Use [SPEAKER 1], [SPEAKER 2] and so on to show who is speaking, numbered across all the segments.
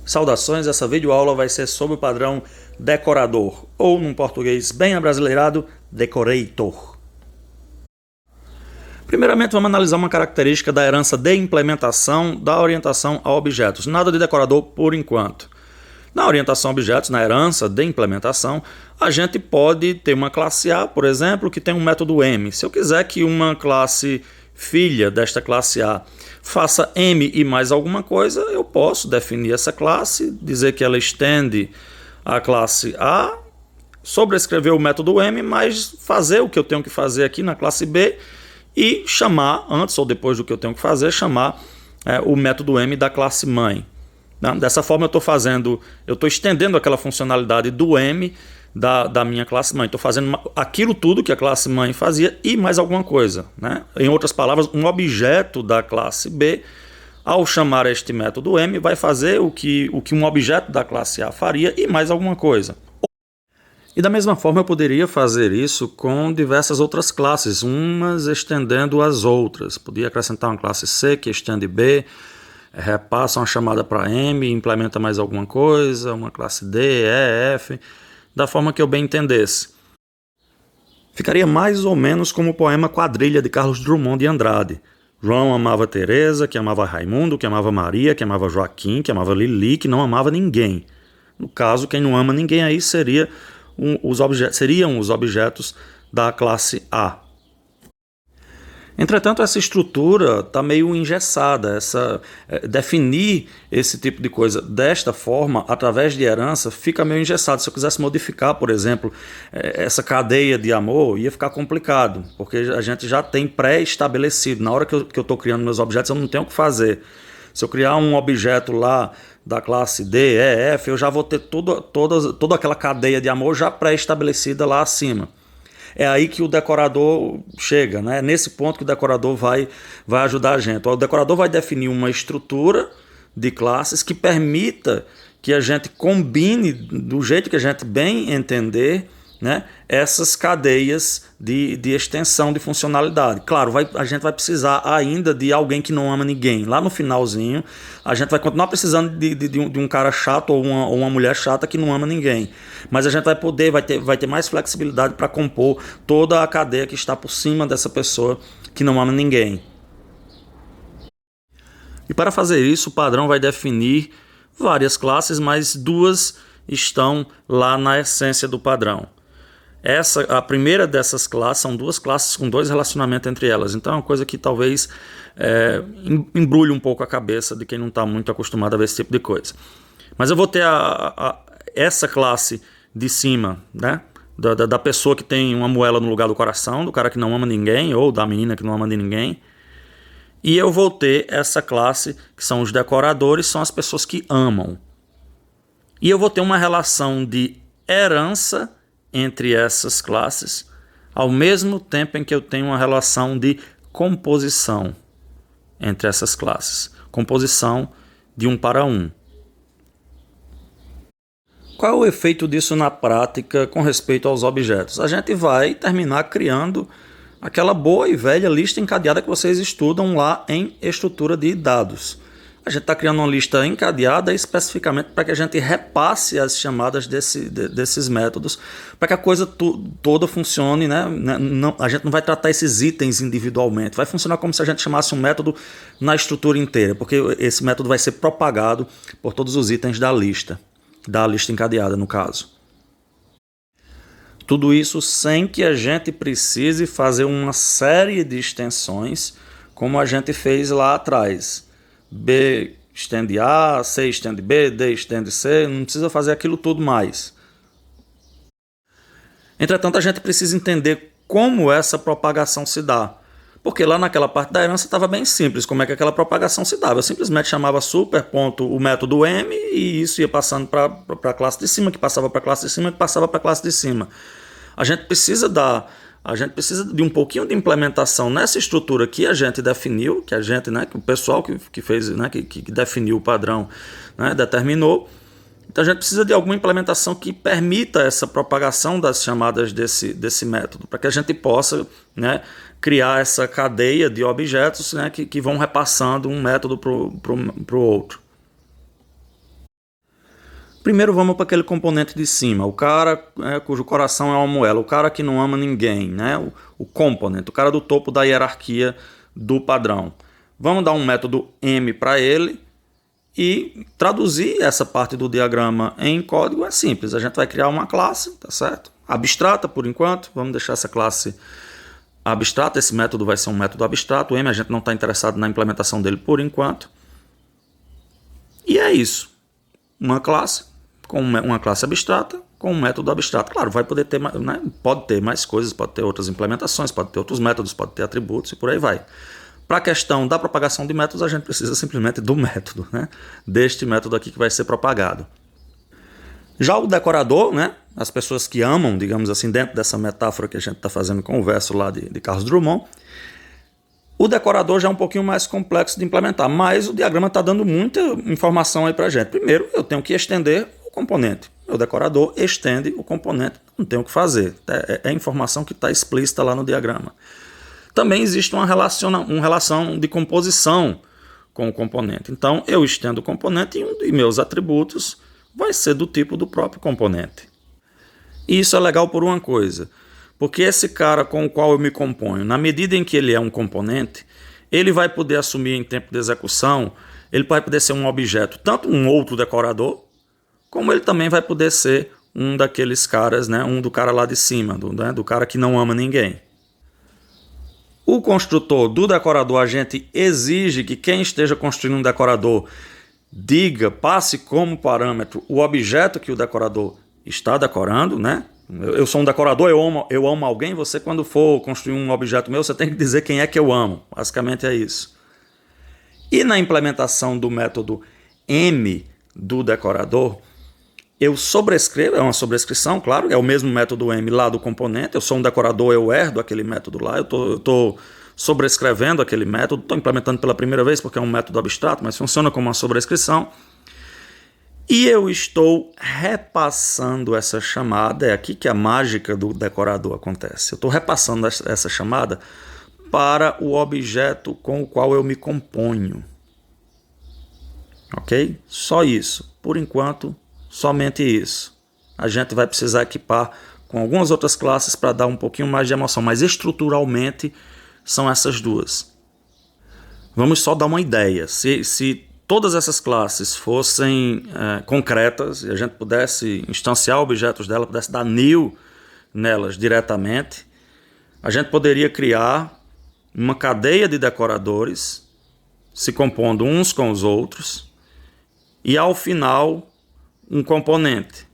[SPEAKER 1] Saudações, essa videoaula vai ser sobre o padrão decorador, ou num português bem abrasileirado, decorator. Primeiramente vamos analisar uma característica da herança de implementação da orientação a objetos, nada de decorador por enquanto. Na orientação a objetos, na herança de implementação, a gente pode ter uma classe A, por exemplo, que tem um método M. Se eu quiser que uma classe filha desta classe A faça M e mais alguma coisa, eu posso definir essa classe, dizer que ela estende a classe A, sobrescrever o método M, mas fazer o que eu tenho que fazer aqui na classe B e chamar, antes ou depois do que eu tenho que fazer, chamar o método M da classe mãe. Dessa forma eu estou estendendo aquela funcionalidade do M da minha classe mãe. Estou fazendo aquilo tudo que a classe mãe fazia e mais alguma coisa. Em outras palavras, um objeto da classe B, ao chamar este método M, vai fazer o que um objeto da classe A faria e mais alguma coisa. E da mesma forma eu poderia fazer isso com diversas outras classes, umas estendendo as outras. Podia acrescentar uma classe C que estende B, repassa uma chamada para M, implementa mais alguma coisa, uma classe D, E, F, da forma que eu bem entendesse. Ficaria mais ou menos como o poema Quadrilha de Carlos Drummond de Andrade. João amava Teresa, que amava Raimundo, que amava Maria, que amava Joaquim, que amava Lili, que não amava ninguém. No caso, quem não ama ninguém aí seriam os objetos da classe A. Entretanto, essa estrutura está meio engessada. Definir esse tipo de coisa desta forma, através de herança, fica meio engessado. Se eu quisesse modificar, por exemplo, essa cadeia de amor, ia ficar complicado, porque a gente já tem pré-estabelecido. Na hora que eu estou criando meus objetos, eu não tenho o que fazer. Se eu criar um objeto lá da classe D, E, F, eu já vou ter toda aquela cadeia de amor já pré-estabelecida lá acima. É aí que o decorador chega, né? Nesse ponto que o decorador vai ajudar a gente. O decorador vai definir uma estrutura de classes que permita que a gente combine, do jeito que a gente bem entender, né, essas cadeias de extensão de funcionalidade. Claro, a gente vai precisar ainda de alguém que não ama ninguém. Lá no finalzinho, a gente vai continuar precisando de um cara chato ou uma mulher chata que não ama ninguém. Mas a gente vai ter mais flexibilidade para compor toda a cadeia que está por cima dessa pessoa que não ama ninguém. E para fazer isso, o padrão vai definir várias classes, mas duas estão lá na essência do padrão. A primeira dessas classes são duas classes com dois relacionamentos entre elas. Então é uma coisa que talvez embrulhe um pouco a cabeça de quem não está muito acostumado a ver esse tipo de coisa. Mas eu vou ter essa classe de cima, né? Da pessoa que tem uma moela no lugar do coração, do cara que não ama ninguém, ou da menina que não ama de ninguém. E eu vou ter essa classe que são os decoradores, são as pessoas que amam. E eu vou ter uma relação de herança entre essas classes, ao mesmo tempo em que eu tenho uma relação de composição entre essas classes. Composição de 1 para 1. Qual é o efeito disso na prática com respeito aos objetos? A gente vai terminar criando aquela boa e velha lista encadeada que vocês estudam lá em estrutura de dados. A gente está criando uma lista encadeada especificamente para que a gente repasse as chamadas desses métodos, para que a coisa toda funcione, né? A gente não vai tratar esses itens individualmente, vai funcionar como se a gente chamasse um método na estrutura inteira, porque esse método vai ser propagado por todos os itens da lista encadeada, no caso. Tudo isso sem que a gente precise fazer uma série de extensões, como a gente fez lá atrás. B estende A, C estende B, D estende C, não precisa fazer aquilo tudo mais. Entretanto, a gente precisa entender como essa propagação se dá. Porque lá naquela parte da herança estava bem simples, como é que aquela propagação se dava. Eu simplesmente chamava super ponto o método M e isso ia passando para a classe de cima, que passava para a classe de cima, que passava para a classe de cima. A gente precisa de um pouquinho de implementação nessa estrutura que a gente definiu, que o pessoal que fez, né, que definiu o padrão, né, determinou. Então a gente precisa de alguma implementação que permita essa propagação das chamadas desse método, para que a gente possa, né, criar essa cadeia de objetos, né, que vão repassando um método para o outro. Primeiro vamos para aquele componente de cima, o cara cujo coração é uma moela, o cara que não ama ninguém, né? O componente, o cara do topo da hierarquia do padrão. Vamos dar um método M para ele e traduzir essa parte do diagrama em código é simples. A gente vai criar uma classe, tá certo? Abstrata por enquanto, vamos deixar essa classe abstrata, esse método vai ser um método abstrato, o M a gente não está interessado na implementação dele por enquanto. E é isso, uma classe com uma classe abstrata com um método abstrato. Claro, vai poder ter, né? Pode ter mais coisas, pode ter outras implementações, pode ter outros métodos, pode ter atributos e por aí vai. Para a questão da propagação de métodos, a gente precisa simplesmente do método, né? Deste método aqui que vai ser propagado. Já o decorador, né? As pessoas que amam, digamos assim, dentro dessa metáfora que a gente está fazendo com o verso lá de Carlos Drummond, o decorador já é um pouquinho mais complexo de implementar, mas o diagrama está dando muita informação aí para a gente. Primeiro, eu tenho que estender o componente. O decorador estende o componente, não tem o que fazer. É a informação que está explícita lá no diagrama. Também existe uma relação de composição com o componente. Então, eu estendo o componente e um de meus atributos vai ser do tipo do próprio componente. E isso é legal por uma coisa, porque esse cara com o qual eu me componho, na medida em que ele é um componente, ele vai poder assumir em tempo de execução, ele vai poder ser um objeto, tanto um outro decorador, como ele também vai poder ser um daqueles caras, né, um do cara lá de cima, do cara que não ama ninguém. O construtor do decorador, a gente exige que quem esteja construindo um decorador passe como parâmetro o objeto que o decorador está decorando, né? Eu sou um decorador, eu amo alguém, você quando for construir um objeto meu, você tem que dizer quem é que eu amo. Basicamente é isso. E na implementação do método M do decorador, eu sobrescrevo, é uma sobrescrição, claro, é o mesmo método M lá do componente, eu sou um decorador, eu herdo aquele método lá, eu estou sobrescrevendo aquele método, estou implementando pela primeira vez porque é um método abstrato, mas funciona como uma sobrescrição. E eu estou repassando essa chamada, é aqui que a mágica do decorador acontece. Eu estou repassando essa chamada para o objeto com o qual eu me componho. Ok? Só isso. Por enquanto, somente isso. A gente vai precisar equipar com algumas outras classes para dar um pouquinho mais de emoção, mas estruturalmente são essas duas. Vamos só dar uma ideia. Se todas essas classes fossem concretas e a gente pudesse instanciar objetos dela, pudesse dar new nelas diretamente, a gente poderia criar uma cadeia de decoradores se compondo uns com os outros e ao final um componente.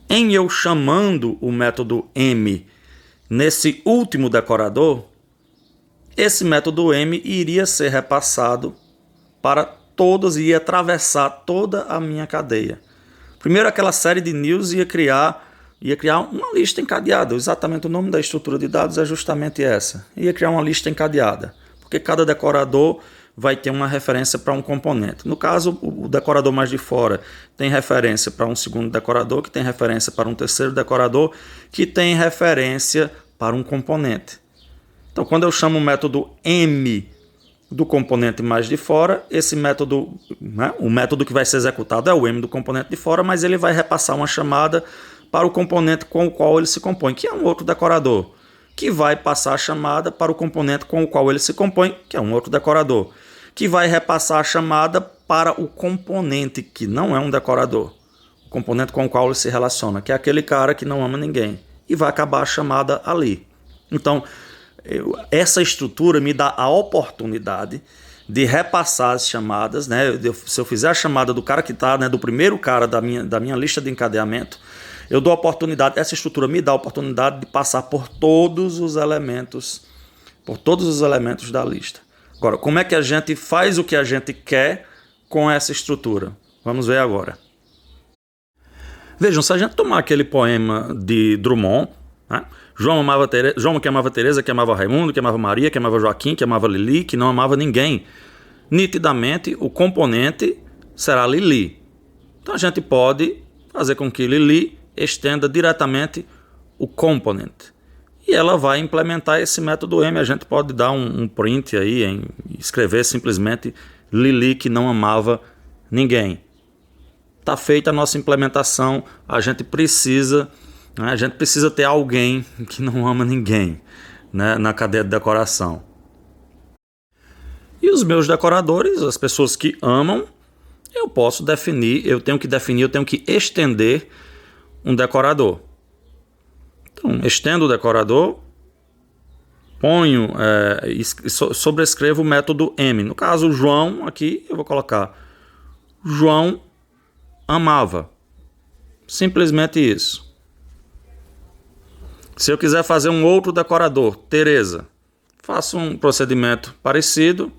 [SPEAKER 1] Em eu chamando o método M nesse último decorador, esse método M iria ser repassado para todas e ia atravessar toda a minha cadeia. Primeiro, aquela série de news ia criar uma lista encadeada. Exatamente o nome da estrutura de dados é justamente essa. Ia criar uma lista encadeada, porque cada decorador vai ter uma referência para um componente. No caso, o decorador mais de fora tem referência para um segundo decorador, que tem referência para um terceiro decorador, que tem referência para um componente. Então, quando eu chamo o método M do componente mais de fora, esse método, né, o método que vai ser executado é o M do componente de fora, mas ele vai repassar uma chamada para o componente com o qual ele se compõe, que é um outro decorador, que vai passar a chamada para o componente com o qual ele se compõe, que é um outro decorador, que vai repassar a chamada para o componente que não é um decorador, o componente com o qual ele se relaciona, que é aquele cara que não ama ninguém, e vai acabar a chamada ali. Então, essa estrutura me dá a oportunidade de repassar as chamadas, né? Se eu fizer a chamada do cara que está, né, do primeiro cara da minha lista de encadeamento, eu dou a oportunidade, essa estrutura me dá a oportunidade de passar por todos os elementos da lista. Agora, como é que a gente faz o que a gente quer com essa estrutura? Vamos ver agora. Vejam, se a gente tomar aquele poema de Drummond, né? João que amava Teresa, que amava Raimundo, que amava Maria, que amava Joaquim, que amava Lili, que não amava ninguém. Nitidamente, o componente será Lili. Então a gente pode fazer com que Lili estenda diretamente o component. E ela vai implementar esse método M. A gente pode dar um print aí, escrever simplesmente Lili que não amava ninguém. está feita a nossa implementação, a gente precisa ter alguém que não ama ninguém, né, na cadeia de decoração. E os meus decoradores, as pessoas que amam, eu tenho que estender um decorador. Então, estendo o decorador, sobrescrevo o método M. No caso, João, aqui eu vou colocar João amava. Simplesmente isso. Se eu quiser fazer um outro decorador, Teresa, faço um procedimento parecido,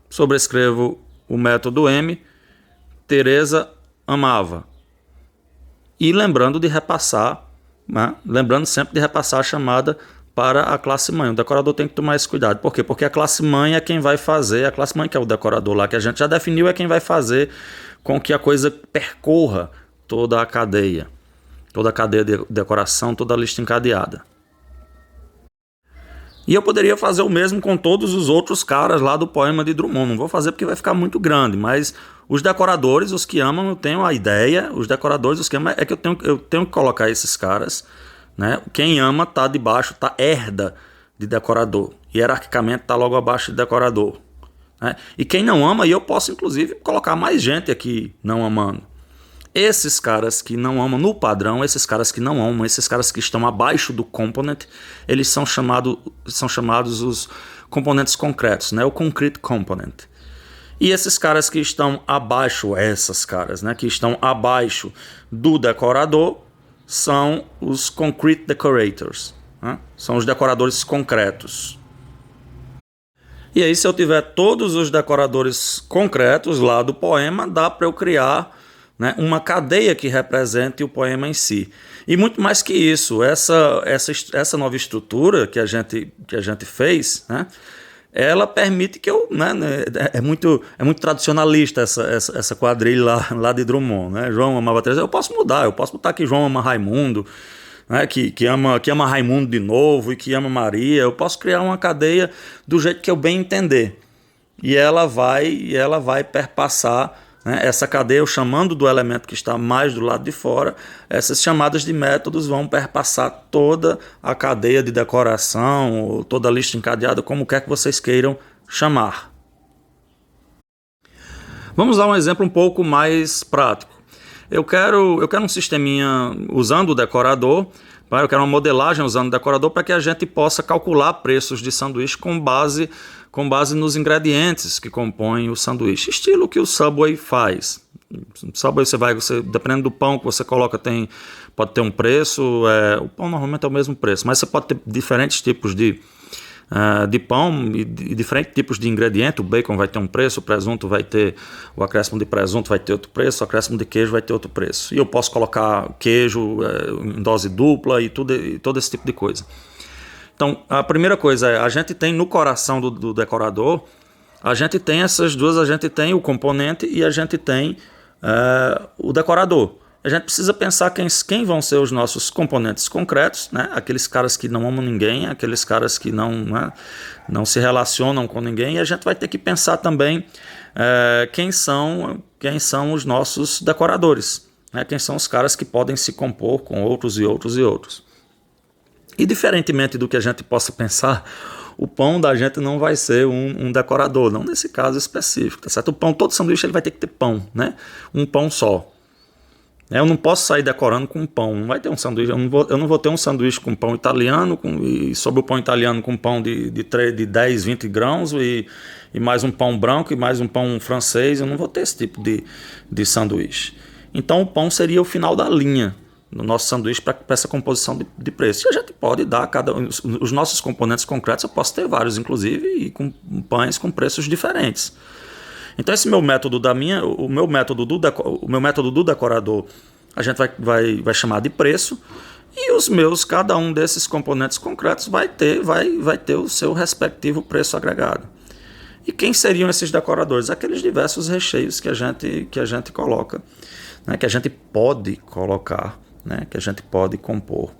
[SPEAKER 1] sobrescrevo o método M, Teresa amava. E lembrando sempre de repassar a chamada para a classe mãe. O decorador tem que tomar esse cuidado. Por quê? Porque a classe mãe é quem vai fazer, a classe mãe que é o decorador lá, que a gente já definiu, é quem vai fazer com que a coisa percorra toda a cadeia de decoração, toda a lista encadeada. E eu poderia fazer o mesmo com todos os outros caras lá do poema de Drummond. Não vou fazer porque vai ficar muito grande, mas os decoradores, os que amam, eu tenho a ideia. Os decoradores, os que amam, é que eu tenho que colocar esses caras, né? Quem ama está debaixo, herda de decorador. Hierarquicamente está logo abaixo de decorador, né? E quem não ama, e eu posso inclusive colocar mais gente aqui não amando. Esses caras que não amam no padrão, esses caras que não amam, esses caras que estão abaixo do component, eles são chamados os componentes concretos, né? O concrete component. E esses caras que estão abaixo, né? Que estão abaixo do decorador, são os concrete decorators, né? São os decoradores concretos. E aí, se eu tiver todos os decoradores concretos lá do poema, dá para eu criar, né, uma cadeia que represente o poema em si. E muito mais que isso, essa nova estrutura que a gente fez, né, ela permite que eu... Né, é muito tradicionalista essa quadrilha lá de Drummond, né? João amava Teresa. Eu posso mudar, eu posso botar que João ama Raimundo, né, que ama Raimundo de novo e que ama Maria. Eu posso criar uma cadeia do jeito que eu bem entender. E ela vai perpassar, né, essa cadeia, eu chamando do elemento que está mais do lado de fora. Essas chamadas de métodos vão perpassar toda a cadeia de decoração, ou toda a lista encadeada, como quer que vocês queiram chamar. Vamos dar um exemplo um pouco mais prático. Eu quero um sisteminha usando o decorador, eu quero uma modelagem usando o decorador para que a gente possa calcular preços de sanduíche com base nos ingredientes que compõem o sanduíche, estilo que o Subway faz. O Subway dependendo do pão que você coloca, pode ter um preço, o pão normalmente é o mesmo preço, mas você pode ter diferentes tipos de pão e diferentes tipos de ingrediente. O bacon vai ter um preço, o presunto vai ter, o acréscimo de presunto vai ter outro preço, o acréscimo de queijo vai ter outro preço. E eu posso colocar queijo em dose dupla e todo esse tipo de coisa. Então, a primeira coisa a gente tem no coração do decorador, a gente tem essas duas, a gente tem o componente e a gente tem o decorador. A gente precisa pensar quem vão ser os nossos componentes concretos, né? Aqueles caras que não amam ninguém, aqueles caras que não se relacionam com ninguém. E a gente vai ter que pensar também quem são os nossos decoradores, né? Quem são os caras que podem se compor com outros e outros e outros. E diferentemente do que a gente possa pensar, o pão da gente não vai ser um decorador, não nesse caso específico, tá certo? O pão, todo sanduíche ele vai ter que ter pão, né? Um pão só. Eu não posso sair decorando com pão, não vai ter um sanduíche, eu não vou ter um sanduíche com pão italiano, e sobre o pão italiano com pão de 10, 20 grãos e mais um pão branco e mais um pão francês. Eu não vou ter esse tipo de sanduíche. Então o pão seria o final da linha no nosso sanduíche para essa composição de preço. E a gente pode dar os nossos componentes concretos, eu posso ter vários, inclusive, e com pães com preços diferentes. Então esse meu método o meu método do decorador, a gente vai chamar de preço, e cada um desses componentes concretos vai ter o seu respectivo preço agregado. E quem seriam esses decoradores? Aqueles diversos recheios que a gente coloca, né, que a gente pode colocar, né, que a gente pode compor.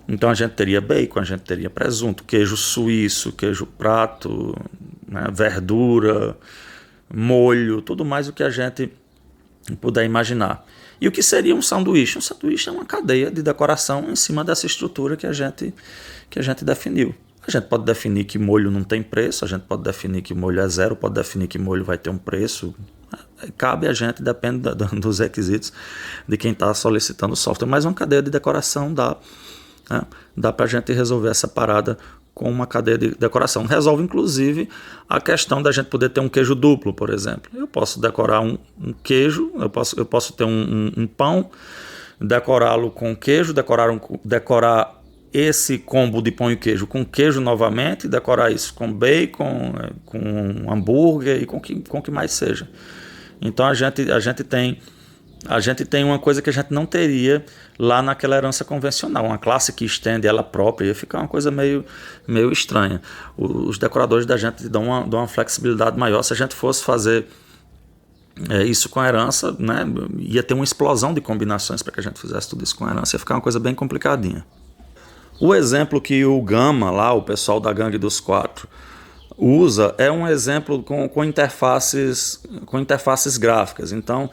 [SPEAKER 1] Então a gente teria bacon, a gente teria presunto, queijo suíço, queijo prato, né, verdura, molho, tudo mais o que a gente puder imaginar. E o que seria um sanduíche? Um sanduíche é uma cadeia de decoração em cima dessa estrutura que a gente definiu. A gente pode definir que molho não tem preço, a gente pode definir que molho é zero, pode definir que molho vai ter um preço. Cabe a gente, depende dos requisitos de quem está solicitando o software. Mas uma cadeia de decoração dá para a gente resolver essa parada com uma cadeia de decoração. Resolve, inclusive, a questão da gente poder ter um queijo duplo, por exemplo. Eu posso decorar um queijo, eu posso ter um pão, decorá-lo com queijo, decorar esse combo de pão e queijo com queijo novamente, decorar isso com bacon, com hambúrguer e com o que mais seja. Então a gente tem uma coisa que a gente não teria lá naquela herança convencional, uma classe que estende ela própria, ia ficar uma coisa meio estranha. Os decoradores da gente dão uma flexibilidade maior. Se a gente fosse fazer isso com a herança, né, ia ter uma explosão de combinações para que a gente fizesse tudo isso com a herança, ia ficar uma coisa bem complicadinha. O exemplo que o Gama, lá, o pessoal da Gangue dos Quatro, usa é um exemplo com interfaces gráficas. Então,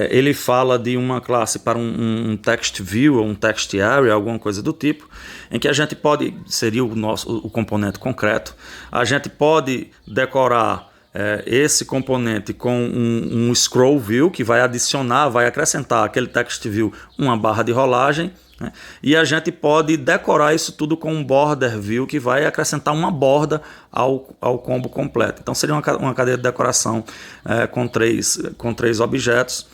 [SPEAKER 1] ele fala de uma classe para um text view ou um text area, alguma coisa do tipo, em que a gente pode, seria o componente concreto, a gente pode decorar esse componente com um scroll view, que vai acrescentar àquele text view uma barra de rolagem, né? E a gente pode decorar isso tudo com um border view, que vai acrescentar uma borda ao combo completo. Então seria uma cadeia de decoração com três objetos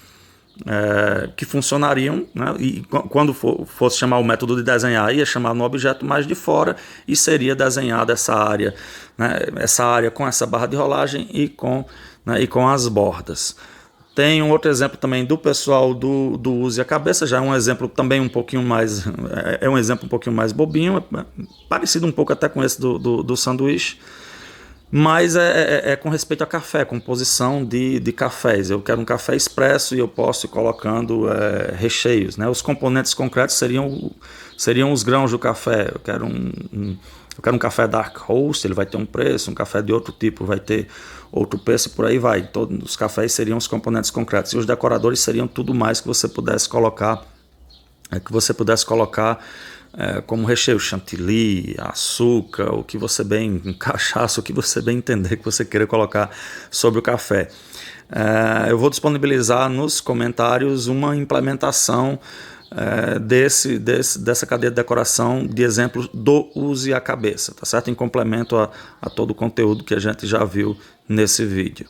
[SPEAKER 1] que funcionariam, né? E quando fosse chamar o método de desenhar, ia chamar no objeto mais de fora e seria desenhada essa área, né? Essa área com essa barra de rolagem e com as bordas. Tem um outro exemplo também do pessoal do Use a Cabeça, já é um exemplo também um pouquinho mais, bobinho, parecido um pouco até com esse do sanduíche, mas é com respeito a café, composição de cafés. Eu quero um café expresso e eu posso ir colocando recheios, né? Os componentes concretos seriam os grãos do café. Eu quero um café dark roast, ele vai ter um preço, um café de outro tipo vai ter outro preço, por aí vai. Todos os cafés seriam os componentes concretos e os decoradores seriam tudo mais que você pudesse colocar, como recheio, chantilly, açúcar, o que você bem cachaça, o que você bem entender que você queira colocar sobre o café. Eu vou disponibilizar nos comentários uma implementação dessa cadeia de decoração de exemplos do Use a Cabeça, tá certo? Em complemento a todo o conteúdo que a gente já viu nesse vídeo.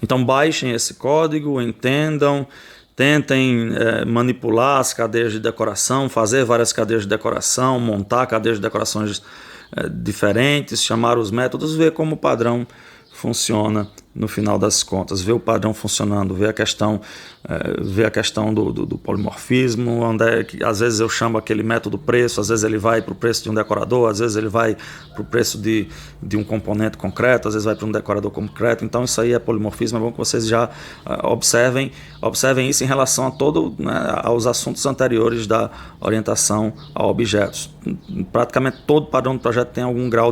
[SPEAKER 1] Então baixem esse código, entendam, tentem manipular as cadeias de decoração, fazer várias cadeias de decoração, montar cadeias de decorações diferentes, chamar os métodos, ver como o padrão funciona no final das contas, ver o padrão funcionando, ver a questão do polimorfismo, onde é que às vezes eu chamo aquele método preço, às vezes ele vai para o preço de um decorador, às vezes ele vai para o preço de um componente concreto, às vezes vai para um decorador concreto. Então isso aí é polimorfismo. É bom que vocês já observem isso em relação aos assuntos anteriores da orientação a objetos. Praticamente todo padrão do projeto tem algum grau